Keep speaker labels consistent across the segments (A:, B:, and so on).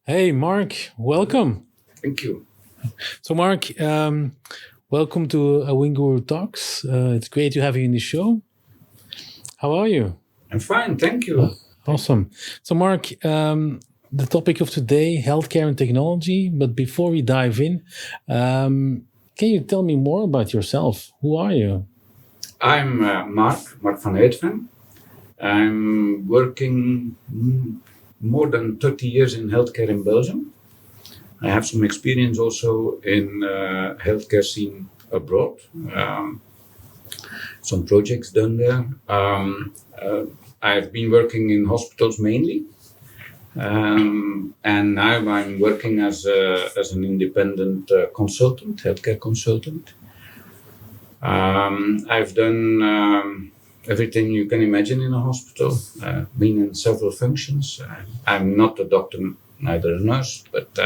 A: Hey, Marc, welcome.
B: Thank you.
A: So, Marc, welcome to AwinguruTalks. It's great to have you in the show. How are you?
B: I'm fine, thank you.
A: Awesome. So, Marc, the topic of today, healthcare and technology. But before we dive in, can you tell me more about yourself? Who are you?
B: I'm Marc Van Uytven. I'm working more than 30 years in healthcare in Belgium. I have some experience also in healthcare scene abroad. Some projects done there. I've been working in hospitals mainly. And now I'm working as an independent consultant, healthcare consultant. I've done everything you can imagine in a hospital, been in several functions. I'm not a doctor, neither a nurse, but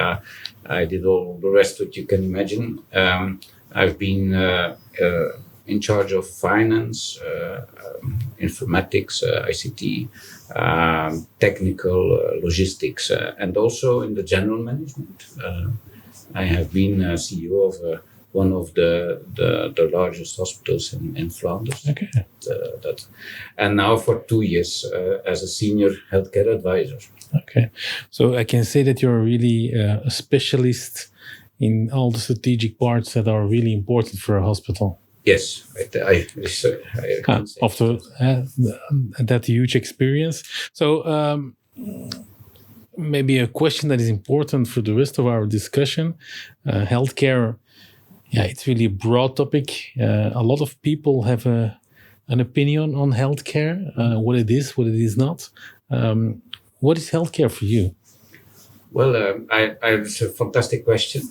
B: I did all the rest that you can imagine. I've been in charge of finance, informatics, ICT, technical, logistics, and also in the general management. I have been CEO of one of the largest hospitals in Flanders.
A: Okay.
B: And now for 2 years as a senior healthcare advisor.
A: Okay. So I can say that you're really a specialist in all the strategic parts that are really important for a hospital.
B: Yes, I can say
A: after that huge experience. So maybe a question that is important for the rest of our discussion. Healthcare, it's really a broad topic. A lot of people have an opinion on healthcare, what it is not. What is healthcare for you?
B: Well, it's a fantastic question.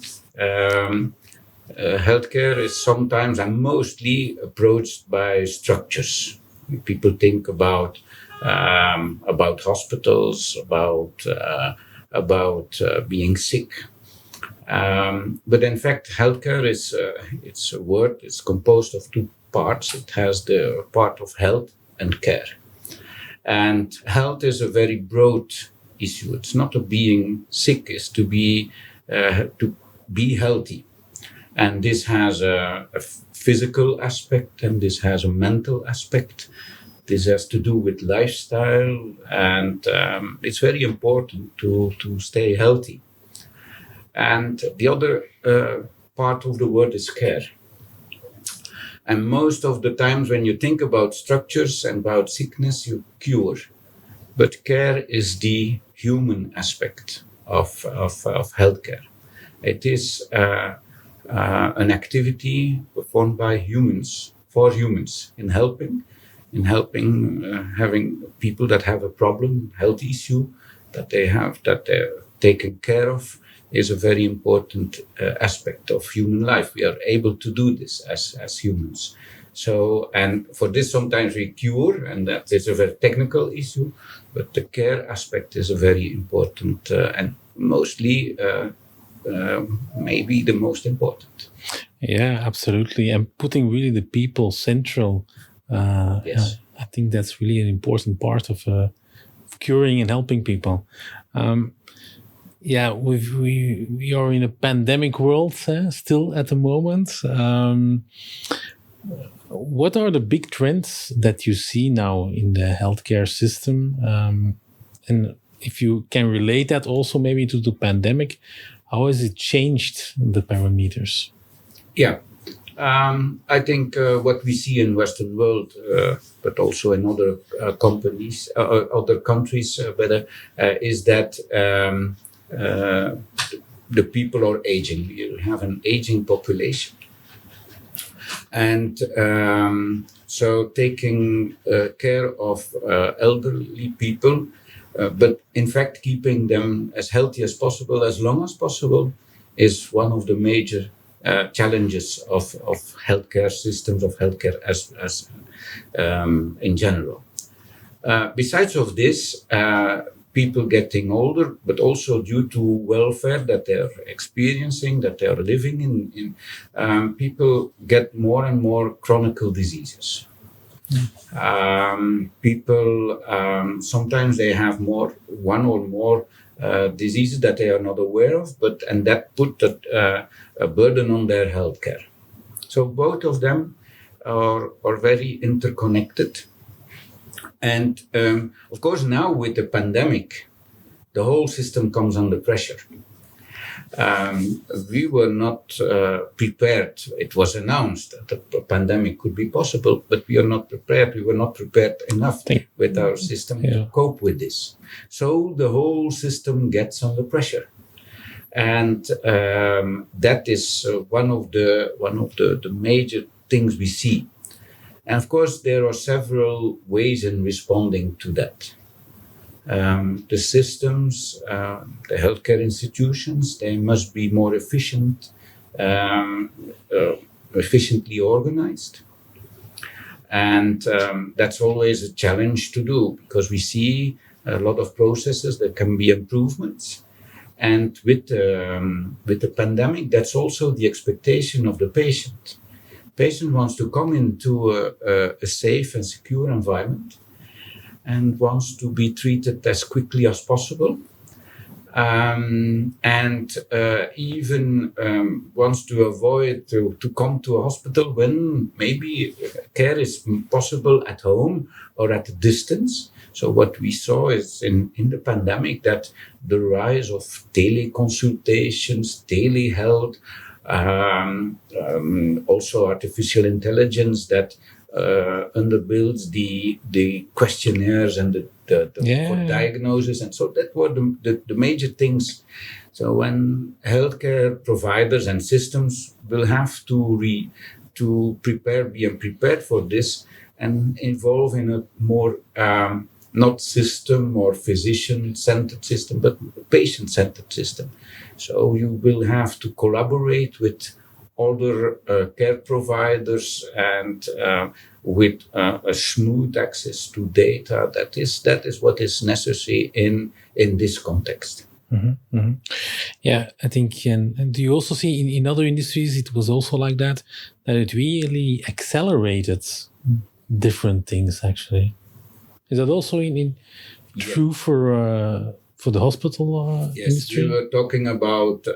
B: Healthcare is sometimes and mostly approached by structures. People think about hospitals, about being sick. But in fact, healthcare is it's a word. It's composed of two parts. It has the part of health and care. And health is a very broad issue. It's not a being sick. It's to be healthy. And this has a physical aspect, and this has a mental aspect. This has to do with lifestyle, and it's very important to stay healthy. And the other part of the word is care. And most of the times when you think about structures and about sickness, you cure. But care is the human aspect of healthcare. It is an activity performed by humans, for humans, in helping having people that have a problem, health issue, that they're taken care of, is a very important aspect of human life. We are able to do this as humans. So, and for this sometimes we cure, and that is a very technical issue, but the care aspect is a very important and mostly maybe the most important.
A: Yeah, absolutely. And putting really the people central.
B: Yes.
A: I think that's really an important part of curing and helping people. We are in a pandemic world still at the moment. What are the big trends that you see now in the healthcare system? And if you can relate that also maybe to the pandemic, how has it changed the parameters?
B: Yeah, I think what we see in Western world, but also in other other countries, is that the people are aging. We have an aging population. And so taking care of elderly people, but in fact keeping them as healthy as possible, as long as possible, is one of the major challenges of healthcare systems, of healthcare as in general. Besides of this, people getting older, but also due to welfare that they're experiencing, that they're living in, people get more and more chronic diseases. People sometimes they have one or more diseases that they are not aware of, and that put a burden on their healthcare. So both of them are very interconnected. And of course, now with the pandemic, the whole system comes under pressure. We were not prepared. It was announced that the pandemic could be possible, but we are not prepared. We were not prepared enough with our system to cope with this. So the whole system gets under pressure. And that is one of the major things we see. And of course, there are several ways in responding to that. The systems, the healthcare institutions, they must be more efficient, efficiently organized. And that's always a challenge to do, because we see a lot of processes that can be improvements. And with the pandemic, that's also the expectation of the patient. Patient wants to come into a safe and secure environment and wants to be treated as quickly as possible, and even wants to avoid to come to a hospital when maybe care is possible at home or at a distance. So what we saw is in the pandemic that the rise of teleconsultations, telehealth, also artificial intelligence that underbuilds the questionnaires and for diagnosis, and so that were the major things. So when healthcare providers and systems will have to be prepared for this and involve in a more not system or physician-centered system, but patient-centered system. So you will have to collaborate with other care providers and with a smooth access to data. That is what is necessary in this context.
A: Mm-hmm, mm-hmm. Yeah, I think, and do you also see in other industries it was also like that it really accelerated different things actually? Is that also true for the hospital industry?
B: Yes, we were talking about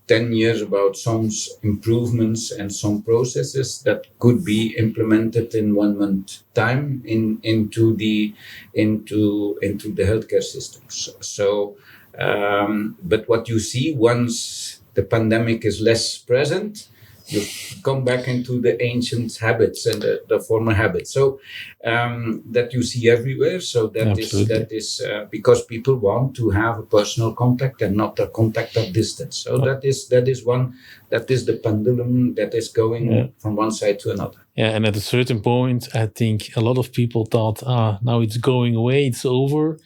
B: 10 years about some improvements and some processes that could be implemented in 1 month time into the healthcare systems. So, but what you see once the pandemic is less present, you come back into the ancient habits and the former habits. So that you see everywhere. So that is because people want to have a personal contact and not a contact at distance. So that is the pendulum that is going from one side to another.
A: Yeah, and at a certain point, I think a lot of people thought, now it's going away, it's over,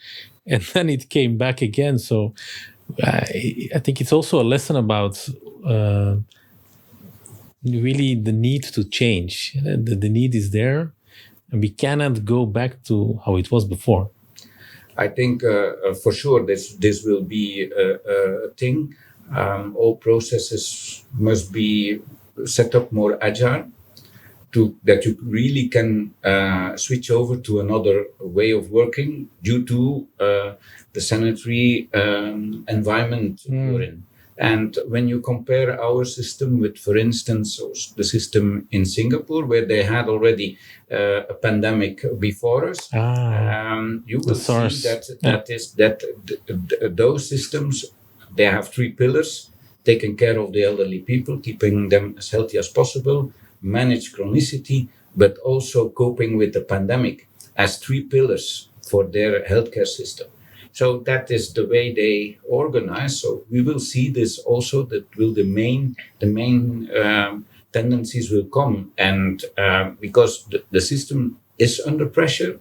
A: and then it came back again. So I think it's also a lesson about really the need to change. The need is there, and we cannot go back to how it was before.
B: I think for sure this will be a thing. All processes must be set up more agile, that you really can switch over to another way of working due to the sanitary environment you're in. And when you compare our system with, for instance, the system in Singapore, where they had already a pandemic before us, you will see that those systems, they have 3 pillars: taking care of the elderly people, keeping them as healthy as possible, manage chronicity, but also coping with the pandemic as 3 pillars for their healthcare system. So that is the way they organize. So we will see this also, that will the main tendencies will come. And because the system is under pressure,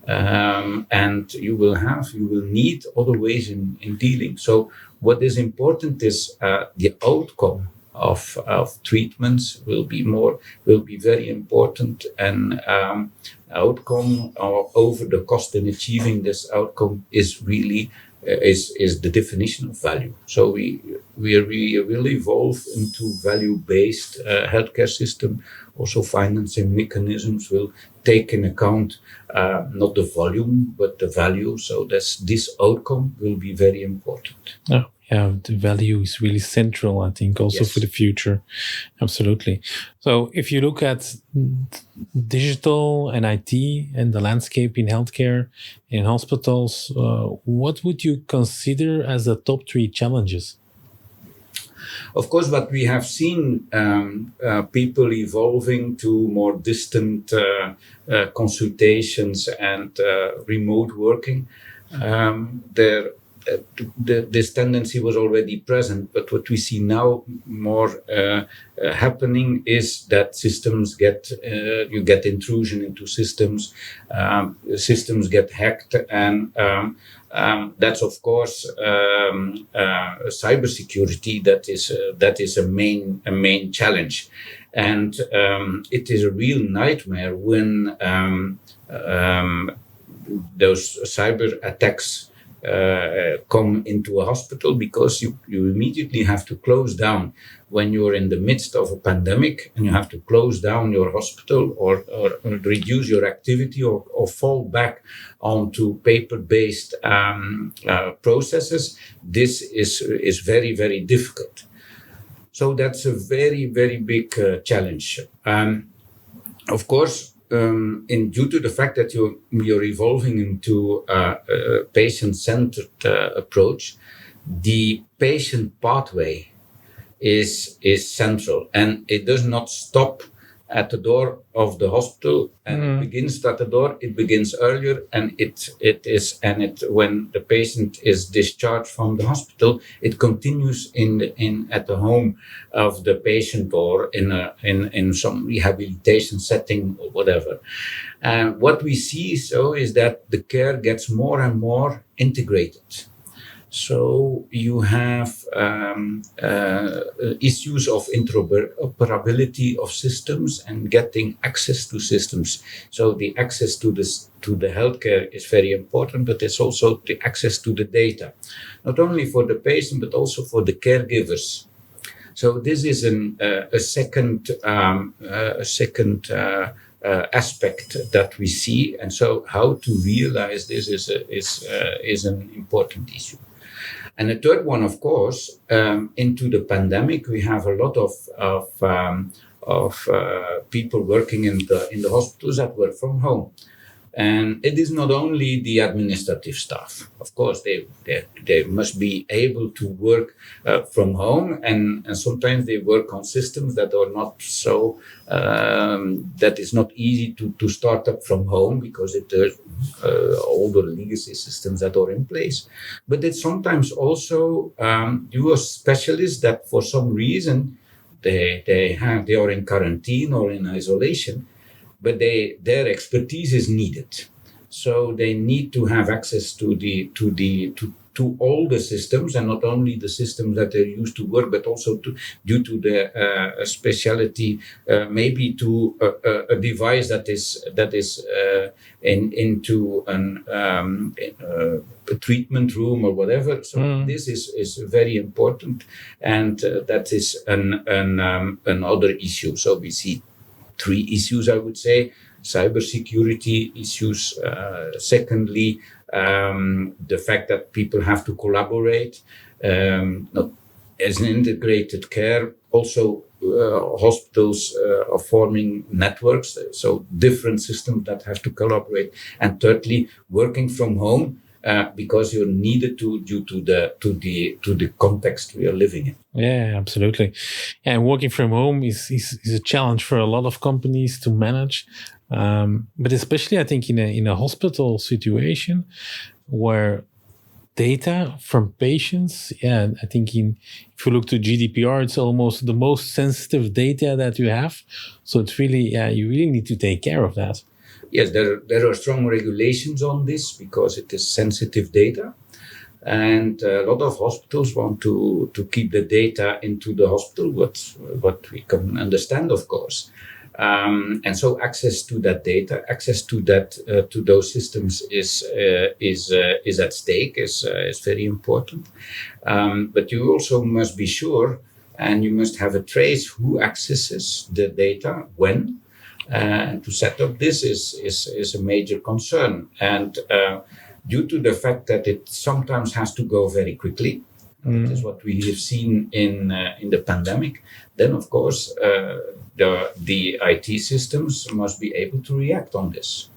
B: and you will need other ways in dealing. So what is important is the outcome of treatments will be very important, and outcome over the cost in achieving this outcome is really is the definition of value. So we will evolve into value-based healthcare system. Also, financing mechanisms will take in account not the volume but the value. So this outcome will be very important.
A: Yeah, the value is really central, I think, also for the future. Absolutely. So if you look at digital and IT and the landscape in healthcare, in hospitals, what would you consider as the top 3 challenges?
B: Of course, what we have seen, people evolving to more distant consultations and remote working, this tendency was already present, but what we see now more happening is that systems you get intrusion into systems, systems get hacked, and that's of course cybersecurity. That is a main challenge, and it is a real nightmare when those cyber attacks come into a hospital, because you immediately have to close down when you're in the midst of a pandemic, and you have to close down your hospital or reduce your activity or fall back onto paper-based processes. This is very, very difficult. So that's a very, very big challenge. Of course, due to the fact that you're evolving into a patient-centered approach, the patient pathway is central, and it does not stop at the door of the hospital, and it begins at the door. It begins earlier, and when the patient is discharged from the hospital, it continues at the home of the patient, or in some rehabilitation setting or whatever. And what we see is that the care gets more and more integrated. So you have issues of interoperability of systems and getting access to systems. So the access to the healthcare is very important, but it's also the access to the data, not only for the patient but also for the caregivers. So this is a second aspect that we see, and so how to realize this is an important issue. And the third one, of course, into the pandemic, we have a lot of people working in the hospitals that work from home. And it is not only the administrative staff. Of course, they must be able to work from home, and sometimes they work on systems that are not so, that is not easy to start up from home, because there's all the legacy systems that are in place. But it's sometimes also you are specialists that for some reason they are in quarantine or in isolation, but their expertise is needed. So they need to have access to all the systems, and not only the systems that they're used to work, but also due to their speciality, maybe to a device that is into a treatment room or whatever. So this is very important, and that is another issue. So we see 3 issues, I would say: cybersecurity issues. Secondly, the fact that people have to collaborate, not as an integrated care. Also, hospitals are forming networks, so different systems that have to collaborate. And thirdly, working from home, because you're needed due to the context we are living in.
A: Yeah, absolutely. And working from home is a challenge for a lot of companies to manage, but especially I think in a hospital situation where data from patients. Yeah, I think if you look to GDPR, it's almost the most sensitive data that you have. So it's really, you really need to take care of that.
B: Yes, there are strong regulations on this because it is sensitive data. And a lot of hospitals want to keep the data into the hospital, what we can understand, of course. And so access to that data, access to those systems is at stake, is very important. But you also must be sure, and you must have a trace who accesses the data when. And to set up this is a major concern. And due to the fact that it sometimes has to go very quickly, that is what we have seen in the pandemic, then of course the IT systems must be able to react on this.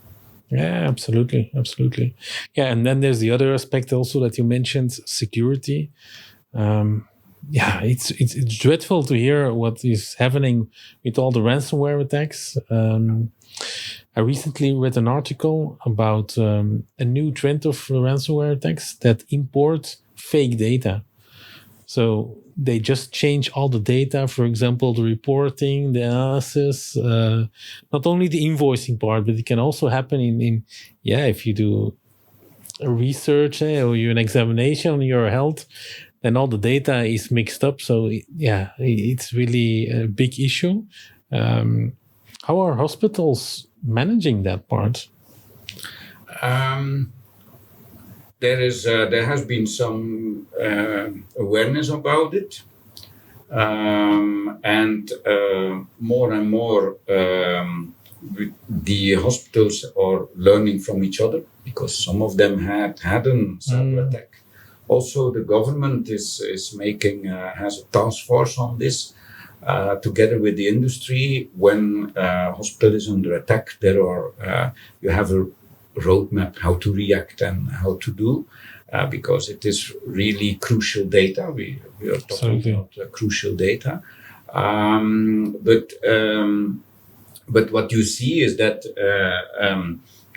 A: Yeah, absolutely. Yeah, and then there's the other aspect also that you mentioned, security. It's dreadful to hear what is happening with all the ransomware attacks. I recently read an article about a new trend of ransomware attacks that import fake data. So they just change all the data, for example, the reporting, the analysis, not only the invoicing part, but it can also happen if you do a research or an examination on your health, then all the data is mixed up. So it's really a big issue. How are hospitals managing that part?
B: There has been some awareness about it, and more the hospitals are learning from each other, because some of them had a cyber attack. Also, the government is making has a task force on this. Together with the industry, when hospital is under attack, you have a roadmap how to react and how to do, because it is really crucial data. We are talking about crucial data. But what you see is that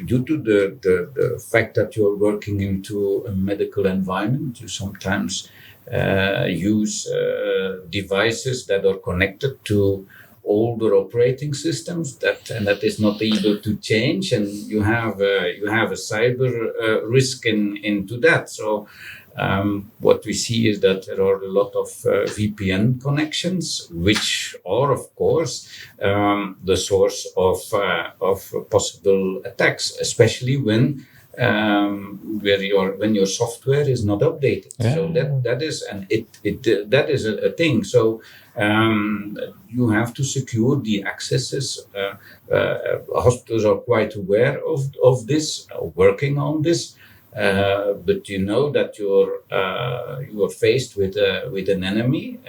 B: due to the fact that you're working into a medical environment, you sometimes use devices that are connected to older operating systems that is not able to change, and you have a cyber risk into that. So what we see is that there are a lot of VPN connections, which are of course the source of possible attacks, especially when your software is not updated. Yeah. So that is a thing. So you have to secure the accesses. Hospitals are quite aware of this, working on this. But you know that you are faced with an enemy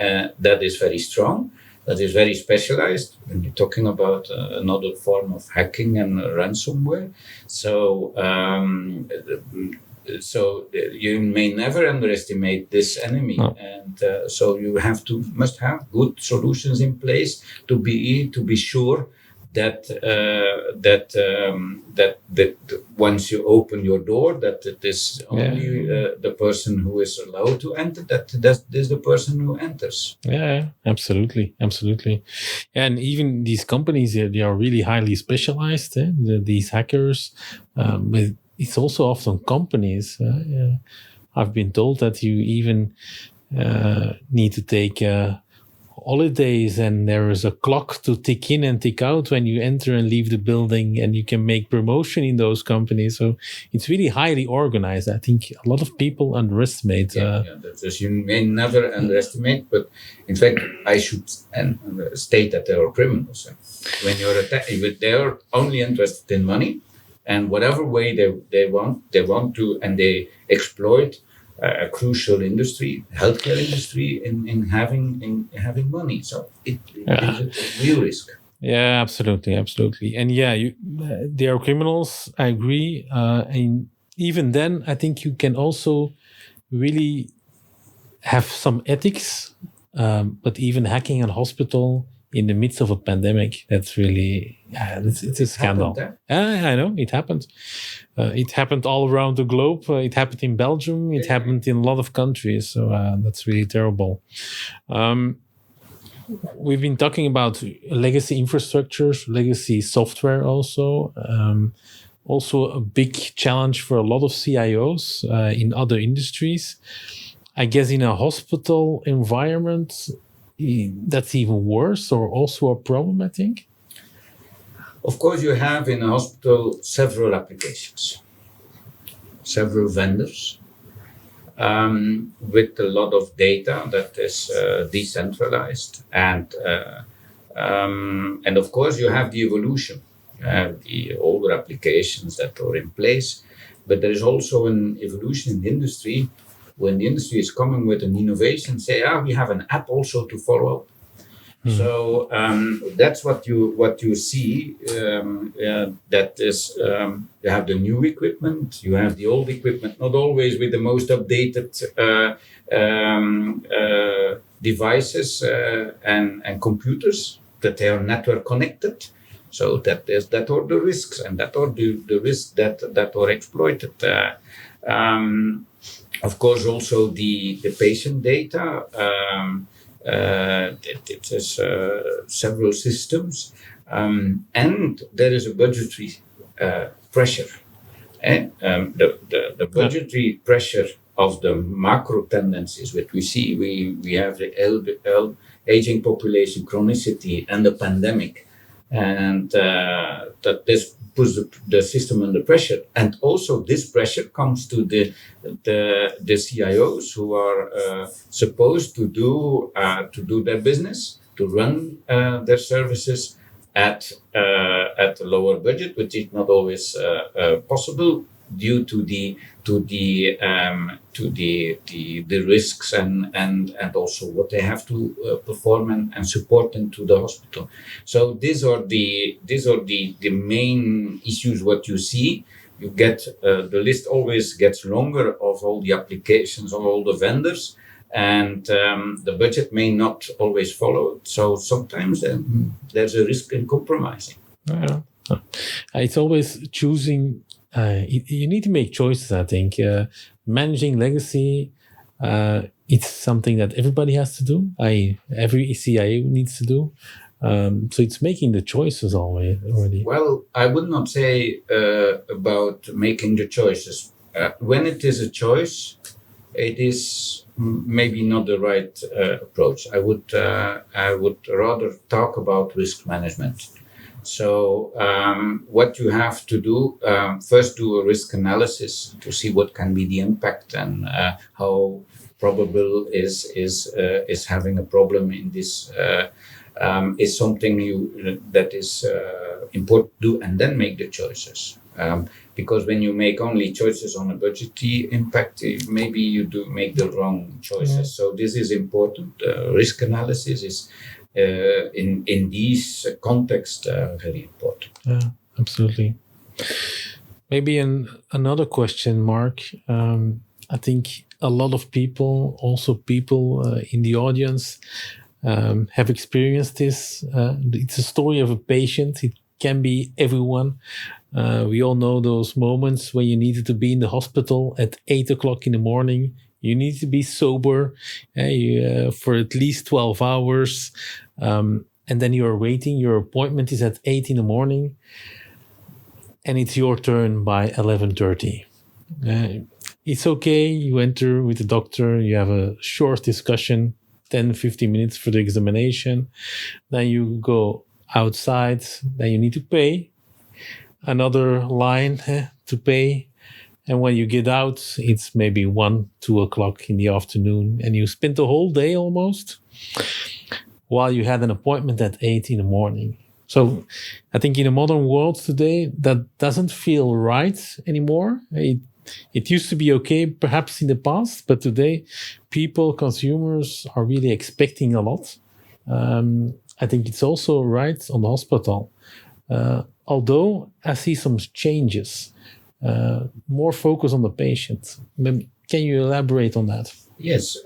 B: that is very strong, that is very specialized. When you're talking about another form of hacking and ransomware, so you may never underestimate this enemy, and so you must have good solutions in place to be sure that once you open your door, that it is only the person who is allowed to enter, that is the person who enters.
A: Yeah, absolutely. And even these companies, they are really highly specialized, these hackers, but it's also often companies. I've been told that you even need to take holidays, and there is a clock to tick in and tick out when you enter and leave the building, and you can make promotion in those companies. So it's really highly organized. I think a lot of people underestimate.
B: You may never underestimate, but in fact, I should state that they are criminals. When you're attacked, they are only interested in money, and whatever way they want to, and they exploit a crucial industry, healthcare industry, in having money. So it is a real risk.
A: Yeah, absolutely. And they are criminals. I agree. And even then, I think you can also really have some ethics. But even hacking a hospital in the midst of a pandemic, that's really it's a scandal. I know it happened. It happened all around the globe. It happened in Belgium. It happened in a lot of countries. So that's really terrible. We've been talking about legacy infrastructures, legacy software also. Also a big challenge for a lot of CIOs in other industries. I guess in a hospital environment, that's even worse, or also a problem, I think.
B: Of course, you have in a hospital several applications, several vendors, with a lot of data that is decentralized, and of course you have the evolution. You have the older applications that are in place, but there is also an evolution in the industry. When the industry is coming with an innovation, say, we have an app also to follow up. So that's what you see. That is, you have the new equipment, you have the old equipment, not always with the most updated devices and computers, that they are network connected. So that are the risks, and that are the risks that are exploited. Of course, also the patient data. It is several systems, and there is a budgetary pressure. The budgetary pressure of the macro tendencies which we see. We have the aging population, chronicity, and the pandemic, and that this puts the system under pressure. And also this pressure comes to the CIOs who are supposed to do their business, to run their services at a lower budget, which is not always possible due to the risks and also what they have to perform and support into the hospital. So these are the main issues. What you see, you get the list always gets longer of all the applications of all the vendors, and the budget may not always follow. So sometimes there's a risk in compromising.
A: Yeah. It's always choosing. You need to make choices, I think. Managing legacy, it's something that everybody has to do. Every CIO needs to do. So it's making the choices already.
B: Well, I would not say about making the choices. When it is a choice, it is maybe not the right approach. I would rather talk about risk management. So what you have to do, first do a risk analysis to see what can be the impact and how probable is having a problem in this is something that is important to do, and then make the choices. Because when you make only choices on a budgetary impact, maybe you do make the wrong choices. Yeah. So this is important. Risk analysis is in these context very important.
A: Yeah, absolutely. Maybe another question, Marc. I think a lot of people, also people in the audience, have experienced this. It's a story of a patient. It can be everyone. We all know those moments when you needed to be in the hospital at 8 o'clock in the morning. You need to be sober for at least 12 hours. And then you are waiting. Your appointment is at 8 in the morning. And it's your turn by 11:30. It's okay. You enter with the doctor. You have a short discussion, 10, 15 minutes for the examination. Then you go outside. Then you need to pay. Another line to pay. And when you get out, it's maybe 1, 2 o'clock in the afternoon. And you spend the whole day almost while you had an appointment at 8 in the morning. So I think in the modern world today, that doesn't feel right anymore. It used to be okay, perhaps in the past, but today people, consumers are really expecting a lot. I think it's also right on the hospital. Although I see some changes, more focus on the patient. Can you elaborate on that?
B: Yes.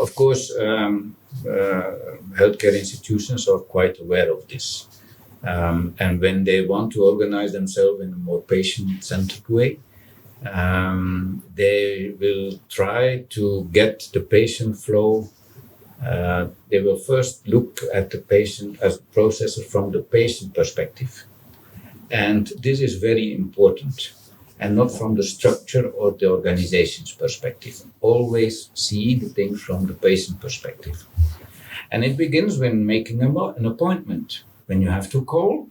B: Of course, healthcare institutions are quite aware of this. And when they want to organize themselves in a more patient-centered way, they will try to get the patient flow. They will first look at the patient as a processor from the patient perspective. And this is very important, and not from the structure or the organization's perspective. Always see the things from the patient perspective. And it begins when making an appointment. when you have to call,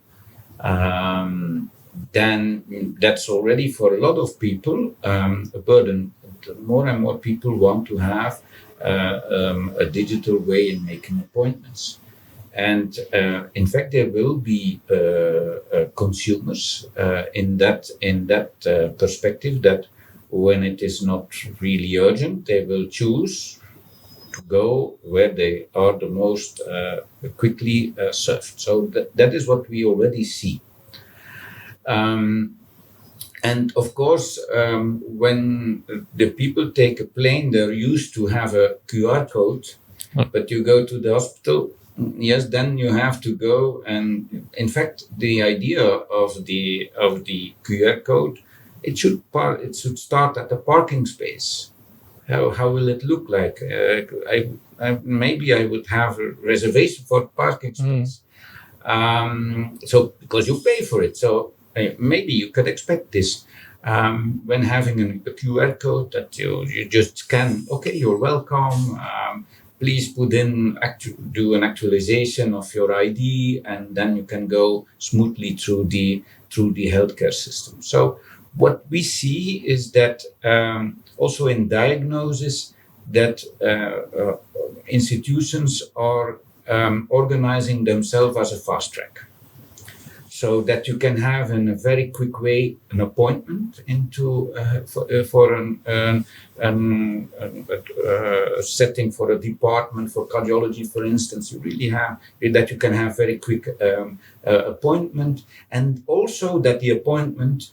B: then that's already for a lot of people a burden. More and more people want to have a digital way in making appointments. And in fact, there will be consumers in that perspective that when it is not really urgent, they will choose to go where they are the most quickly served. So that is what we already see. And of course, when the people take a plane, they're used to have a QR code, but you go to the hospital, yes, then you have to go. And in fact, the idea of the QR code, it should start at the parking space. How will it look like? Maybe I would have a reservation for parking space. So because you pay for it, so maybe you could expect this when having a QR code that you just scan. Okay, you're welcome. Please do an actualization of your ID, and then you can go smoothly through the healthcare system. So what we see is that also in diagnosis that institutions are organizing themselves as a fast track, so that you can have in a very quick way an appointment into for a setting for a department for cardiology, for instance. You really have that you can have very quick appointment, and also that the appointment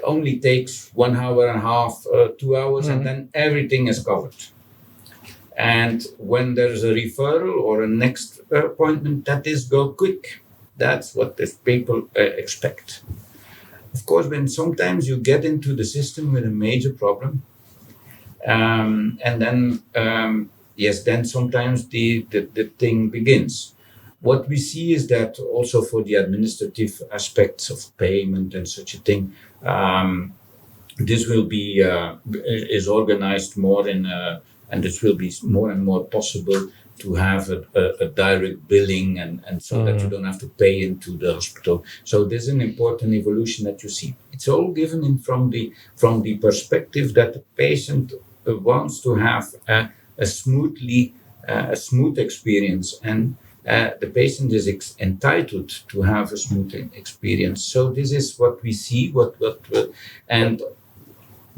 B: only takes 1 hour and a half, 2 hours, and then everything is covered. And when there's a referral or a next appointment, that is go quick. That's what the people expect. Of course, when sometimes you get into the system with a major problem, and then then sometimes the thing begins. What we see is that also for the administrative aspects of payment and such a thing, this will be is organized more and this will be more and more possible to have a direct billing and so that you don't have to pay into the hospital. So there's an important evolution that you see. It's all given from the perspective that the patient wants to have a smooth experience, and the patient is entitled to have a smooth experience. So this is what we see. And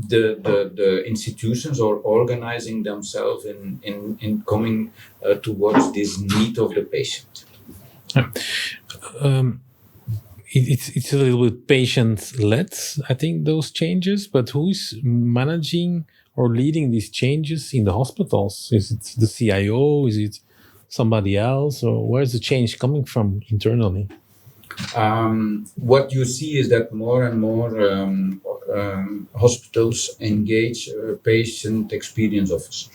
B: the institutions are organizing themselves in coming towards this need of the patient.
A: It's a little bit patient-led, I think, those changes, but who's managing or leading these changes in the hospitals? Is it the CIO? Is it somebody else? Or where's the change coming from internally?
B: What you see is that more and more hospitals engage a patient experience officer.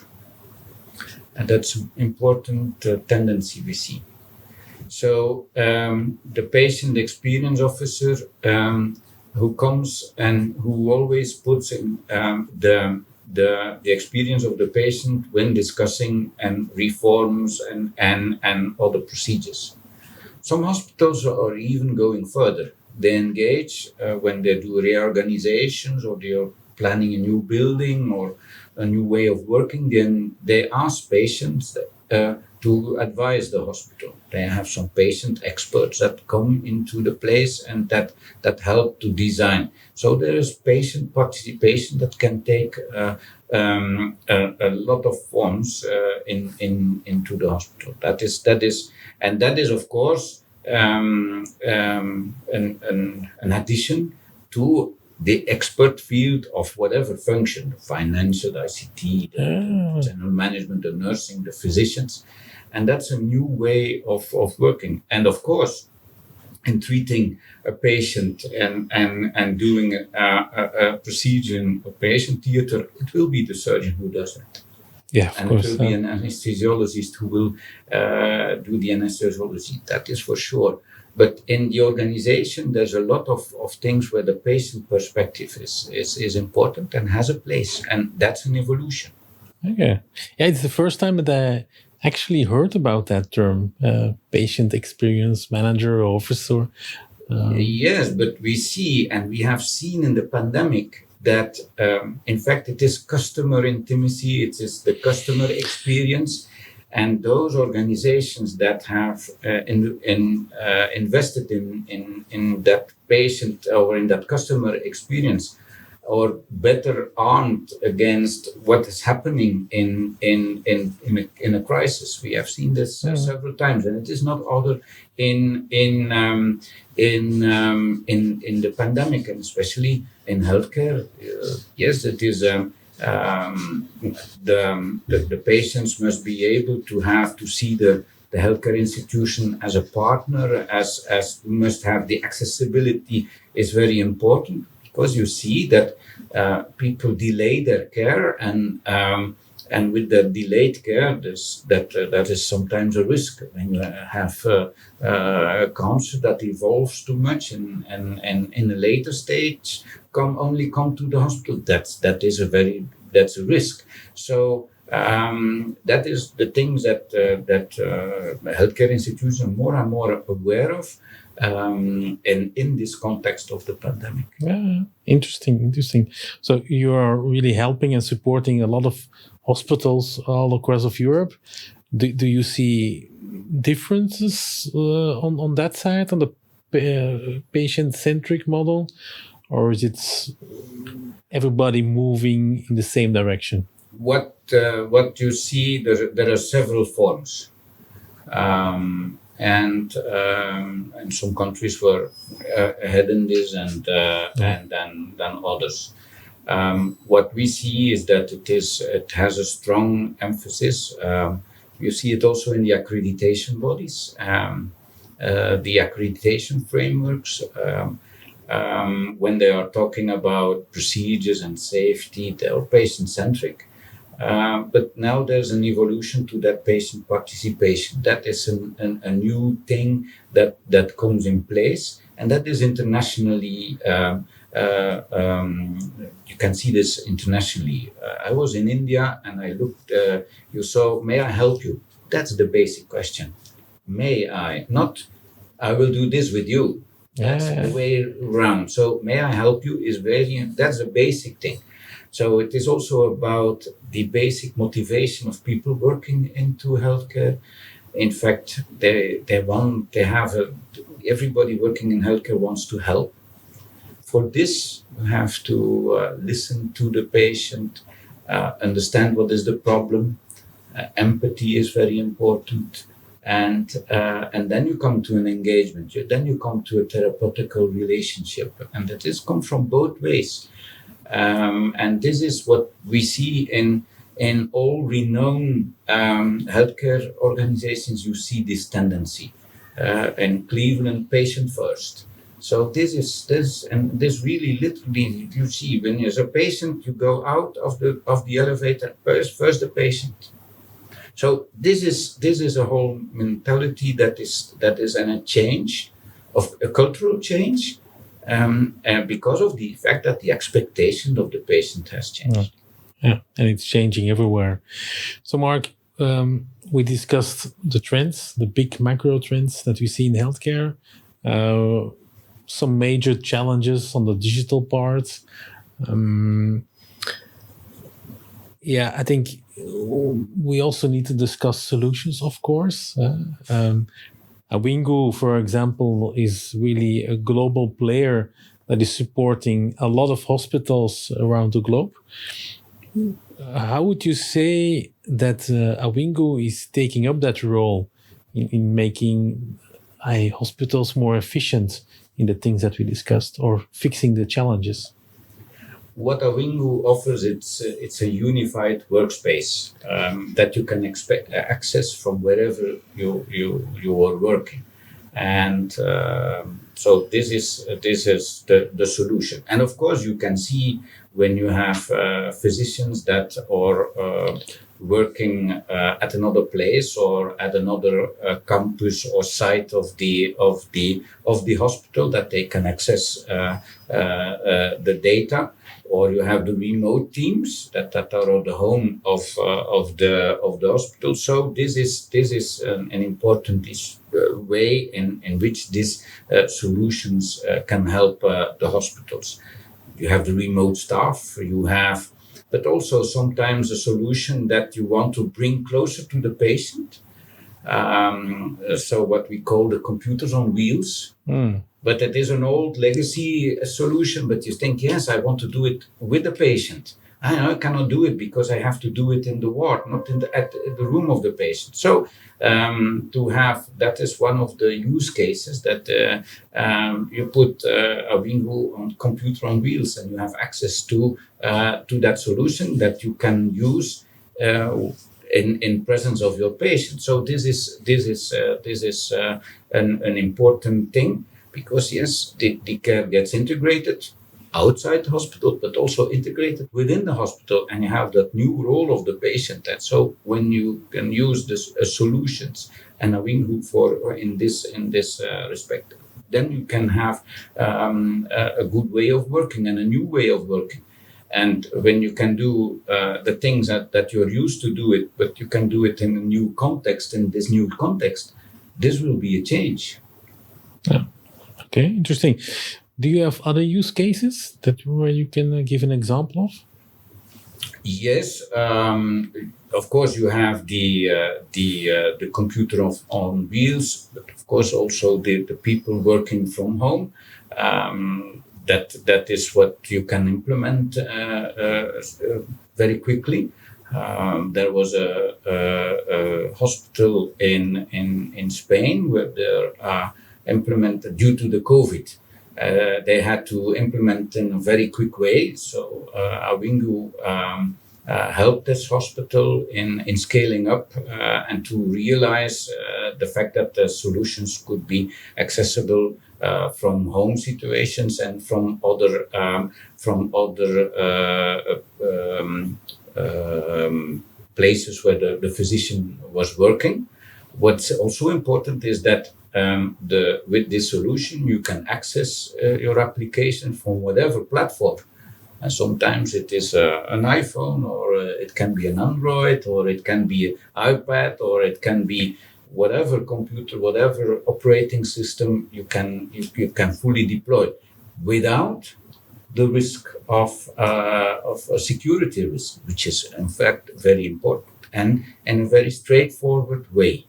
B: And that's an important tendency we see. So the patient experience officer who comes and who always puts in the experience of the patient when discussing and reforms and other procedures. Some hospitals are even going further. They engage when they do reorganizations or they are planning a new building or a new way of working. Then they ask patients to advise the hospital. They have some patient experts that come into the place and that help to design. So there is patient participation that can take a lot of forms into the hospital. That is of course an addition to the expert field of whatever function, the financial, the ICT, the general management, the nursing, the physicians. And that's a new way of working. And of course, in treating a patient and doing a procedure in a patient theater, it will be the surgeon who does it.
A: Yeah, of course.
B: And it will be an anesthesiologist who will do the anesthesiology. That is for sure. But in the organization, there's a lot of things where the patient perspective is important and has a place. And that's an evolution.
A: Okay. Yeah, it's the first time that I actually heard about that term, patient experience manager or officer.
B: Yes, but we see, and we have seen in the pandemic, that in fact it is customer intimacy, it is the customer experience, and those organizations that have invested in that patient or in that customer experience are better armed against what is happening in a crisis. We have seen this several times, and it is not other in the pandemic, and especially in healthcare. Yes, it is. The patients must be able to see the healthcare institution as a partner, as must have the accessibility is very important, because you see that people delay their care, and with the delayed care, that is sometimes a risk when you have cancer that evolves too much, and in a later stage only come to the hospital. That's a risk. So that is the things that healthcare institutions are more and more aware of. In this context of the pandemic.
A: Yeah, interesting. So you are really helping and supporting a lot of hospitals all across of Europe. Do you see differences on that side, on the patient-centric model, or is it everybody moving in the same direction?
B: What you see, there are several forms. And some countries were ahead in this, and than others. What we see is that it has a strong emphasis. You see it also in the accreditation bodies, the accreditation frameworks. When they are talking about procedures and safety, they are patient-centric. But now there's an evolution to that patient participation. That is a new thing that comes in place, and that is internationally. You can see this internationally. I was in India and I looked. You saw, "May I help you?" That's the basic question. May I? Not, "I will do this with you." That's the way around. So, "May I help you?" is that's a basic thing. So it is also about the basic motivation of people working into healthcare. In fact, everybody working in healthcare wants to help. For this, you have to listen to the patient, understand what is the problem. Empathy is very important. And then you come to an engagement. Then you come to a therapeutical relationship. And that is come from both ways. And this is what we see in all renowned healthcare organizations. You see this tendency. In Cleveland, patient first. So this really literally you see when there's a patient, you go out of the elevator first the patient. So this is a whole mentality that is a change of a cultural change. And because of the fact that the expectation of the patient has changed.
A: Yeah, and it's changing everywhere. So, Marc, we discussed the trends, the big macro trends that we see in healthcare, some major challenges on the digital part. I think we also need to discuss solutions, of course. Awingu, for example, is really a global player that is supporting a lot of hospitals around the globe. How would you say that Awingu is taking up that role in making hospitals more efficient in the things that we discussed, or fixing the challenges?
B: What Awingu offers, it's a unified workspace that you can access from wherever you are working, and so this is the solution. And of course, you can see when you have physicians that are working at another place or at another campus or site of the hospital, that they can access the data, or you have the remote teams that are at the home of the hospital. So this is an important way in which these solutions can help the hospitals. You have the remote staff, but also sometimes a solution that you want to bring closer to the patient. So what we call the computers on wheels. But it is an old legacy solution, but you think, yes, I want to do it with the patient. I cannot do it because I have to do it in the ward, not at the room of the patient. So that is one of the use cases that you put Awingu on computer on wheels, and you have access to that solution that you can use in presence of your patient. So this is an important thing, because yes, the care gets integrated outside the hospital, but also integrated within the hospital, and you have that new role of the patient. And so when you can use this solutions and Awingu for in this respect, then you can have a good way of working and a new way of working. And when you can do the things that you're used to do it, but you can do it in a new context, this will be a change.
A: Yeah. Okay, interesting. Do you have other use cases where you can give an example of?
B: Yes, of course you have the computer on wheels, but of course also the people working from home. That is what you can implement very quickly. There was a hospital in Spain where they implemented due to the COVID. They had to implement in a very quick way. So Awingu helped this hospital in scaling up and to realize the fact that the solutions could be accessible from home situations and from other places where the physician was working. What's also important is that with this solution, you can access your application from whatever platform. And sometimes it is an iPhone, or it can be an Android, or it can be an iPad, or it can be whatever computer, whatever operating system you can fully deploy without the risk of a security risk, which is in fact very important and in a very straightforward way.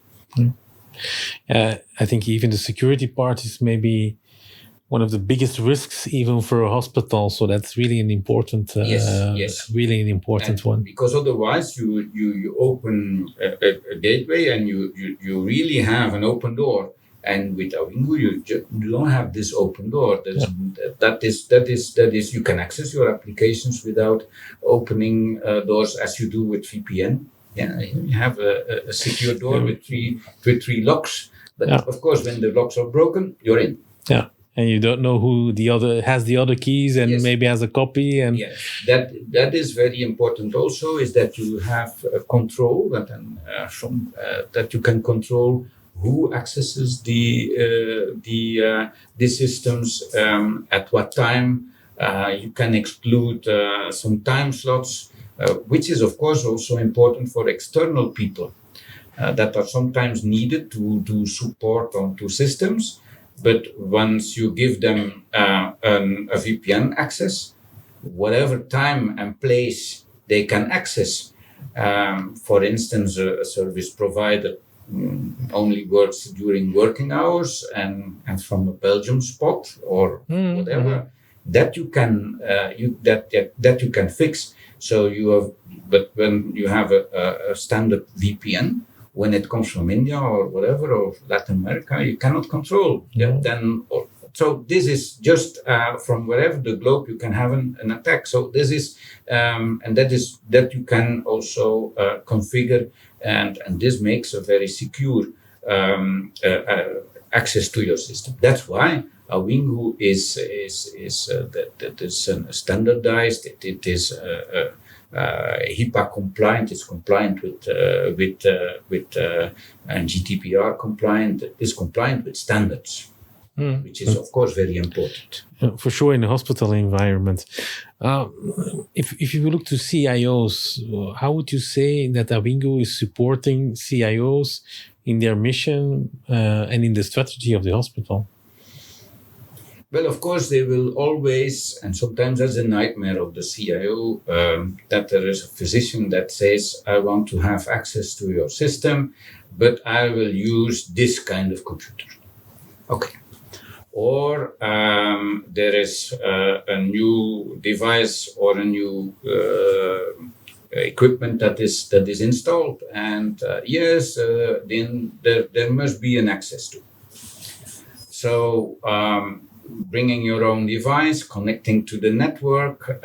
A: I think even the security part is maybe one of the biggest risks even for a hospital. So that's really an important, really an important one.
B: Because otherwise you open a gateway and you really have an open door. And with Awingu, you don't have this open door. That is you can access your applications without opening doors as you do with VPN. Yeah, you have a secure door with three locks. But of course, when the locks are broken, you're in.
A: Yeah, and you don't know who has the other keys and maybe has a copy. And
B: that is very important. Also, is that you have control that you can control who accesses the systems at what time. You can exclude some time slots. Which is, of course, also important for external people that are sometimes needed to do support onto systems. But once you give them a VPN access, whatever time and place they can access, for instance, a service provider only works during working hours and from a Belgium spot or whatever, that you can that you can fix. So but when you have a standard VPN, when it comes from India or whatever, or Latin America, you cannot control. So this is just from wherever the globe you can have an attack. So this is, and that you can also configure, and this makes a very secure access to your system. That's why Awingu is standardized. It is HIPAA compliant. It's compliant with and GDPR compliant. It is compliant with standards, which is of course very important.
A: For sure, in the hospital environment. If you look to CIOs, how would you say that Awingu is supporting CIOs in their mission and in the strategy of the hospital?
B: Well, of course, they will always, and sometimes that's a nightmare of the CIO, that there is a physician that says, I want to have access to your system, but I will use this kind of computer. Okay. Or there is a new device or a new equipment that is installed, and then there must be an access to. So bringing your own device, connecting to the network,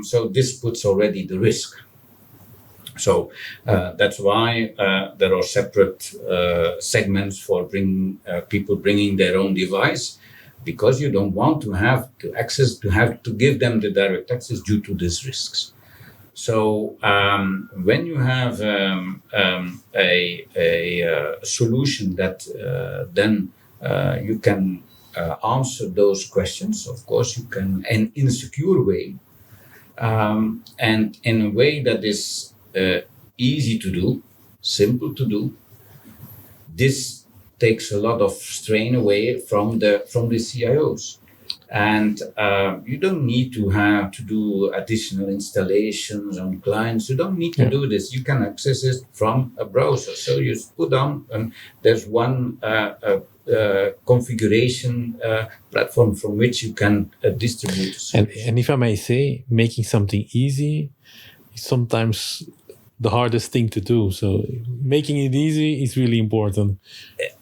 B: so this puts already the risk. So that's why there are separate segments for people bringing their own device, because you don't want to have to give them the direct access due to these risks. So when you have a solution that then you can answer those questions, of course you can, and in a secure way, and in a way that is easy to do, simple to do. This takes a lot of strain away from the CIOs, and you don't need to do additional installations on clients. You don't need to do this. You can access it from a browser. So you put on, and there's one configuration platform from which you can distribute.
A: And if I may say, making something easy is sometimes the hardest thing to do. So making it easy is really important.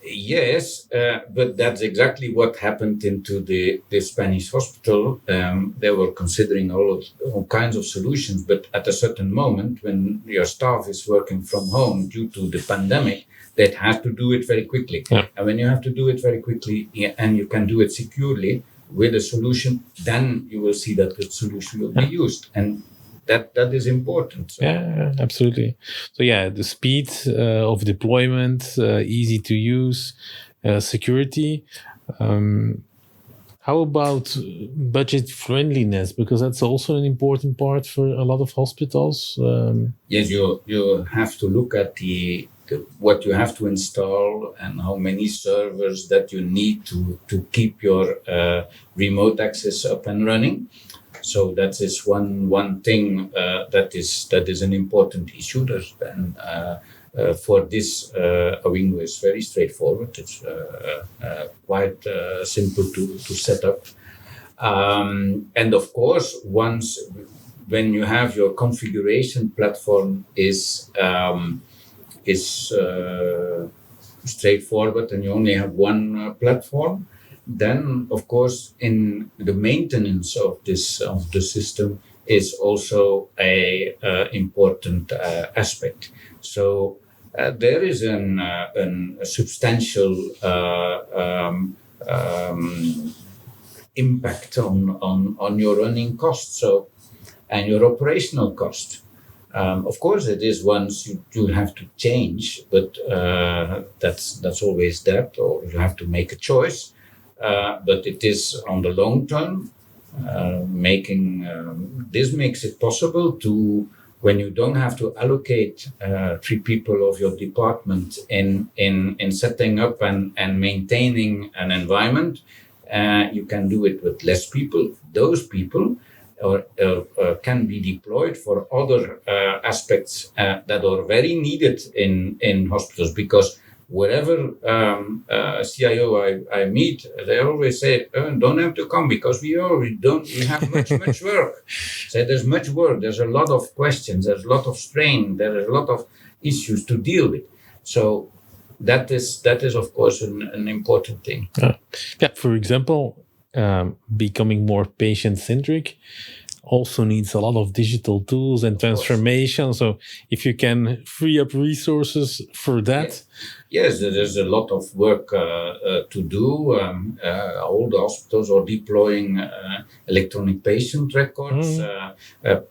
B: Yes, but that's exactly what happened into the Spanish hospital. They were considering all kinds of solutions, but at a certain moment, when your staff is working from home due to the pandemic, they have to do it very quickly. Yeah. And when you have to do it very quickly, and you can do it securely with a solution, then you will see that the solution will be used. And that is important. So.
A: Yeah, absolutely. So the speed of deployment, easy to use, security. How about budget friendliness? Because that's also an important part for a lot of hospitals.
B: Yes, you have to look at what you have to install and how many servers that you need to keep your remote access up and running. So that is one thing that is an important issue. And for this, Awingu is very straightforward. It's quite simple to set up. And of course, when you have your configuration platform is straightforward and you only have one platform, then of course in the maintenance of the system is also a important aspect. So there is a substantial impact on your running costs, and your operational cost. Of course, it is once you have to change, but that's always that, or you have to make a choice. But it is on the long term, this makes it possible to, when you don't have to allocate 3 people of your department in setting up and maintaining an environment, you can do it with less people. Those people can be deployed for other aspects that are very needed in hospitals, because wherever CIO I meet, they always say, don't have to come because we have much work. So there's much work, there's a lot of questions, there's a lot of strain, there is a lot of issues to deal with. So that is of course an important thing.
A: For example, becoming more patient-centric. also needs a lot of digital tools and transformation. So if you can free up resources for that.
B: Yes, there's a lot of work to do. All the hospitals are deploying electronic patient records,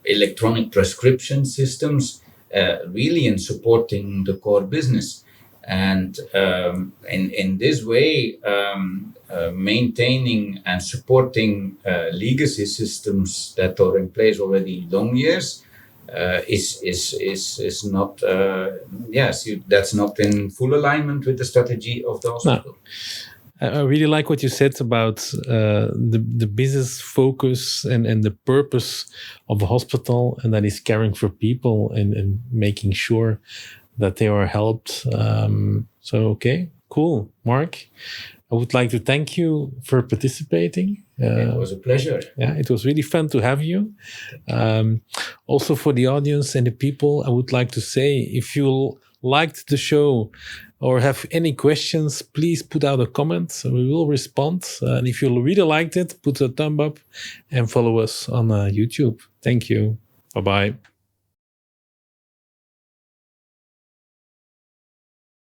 B: electronic prescription systems, really in supporting the core business. And in this way, maintaining and supporting legacy systems that are in place already long years is not that's not in full alignment with the strategy of the hospital.
A: No. I really like what you said about the business focus and the purpose of the hospital, and that is caring for people and making sure that they are helped. Okay, cool. Marc, I would like to thank you for participating.
B: It was a pleasure.
A: Yeah, it was really fun to have you. Also for the audience and the people, I would like to say, if you liked the show or have any questions, please put out a comment. We will respond. And if you really liked it, put a thumb up and follow us on YouTube. Thank you. Bye-bye.